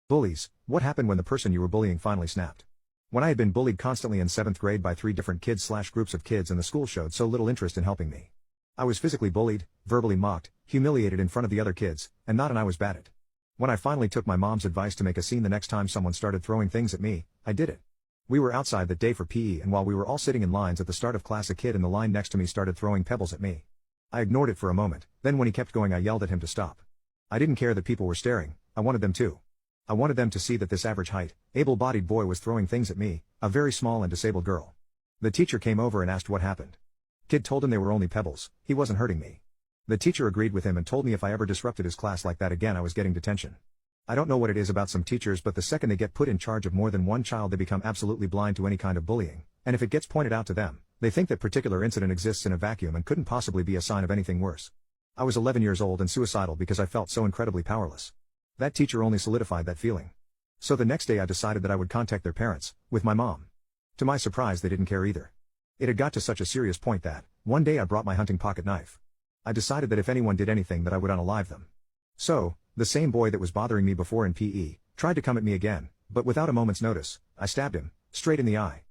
Bullies, what happened when the person you were bullying finally snapped? When I had been bullied constantly in 7th grade by 3 different kids/groups of kids and the school showed so little interest in helping me. I was physically bullied, verbally mocked, humiliated in front of the other kids, and I was bad at. When I finally took my mom's advice to make a scene the next time someone started throwing things at me, I did it. We were outside that day for PE, and while we were all sitting in lines at the start of class, a kid in the line next to me started throwing pebbles at me. I ignored it for a moment, then when he kept going I yelled at him to stop. I didn't care that people were staring, I wanted them to. I wanted them to see that this average height, able-bodied boy was throwing things at me, a very small and disabled girl. The teacher came over and asked what happened. Kid told him they were only pebbles, he wasn't hurting me. The teacher agreed with him and told me if I ever disrupted his class like that again I was getting detention. I don't know what it is about some teachers, but the second they get put in charge of more than one child they become absolutely blind to any kind of bullying, and if it gets pointed out to them, they think that particular incident exists in a vacuum and couldn't possibly be a sign of anything worse. I was 11 years old and suicidal because I felt so incredibly powerless. That teacher only solidified that feeling. So the next day I decided that I would contact their parents, with my mom. To my surprise they didn't care either. It had got to such a serious point that, one day I brought my hunting pocket knife. I decided that if anyone did anything that I would unalive them. So, the same boy that was bothering me before in PE, tried to come at me again, but without a moment's notice, I stabbed him, straight in the eye.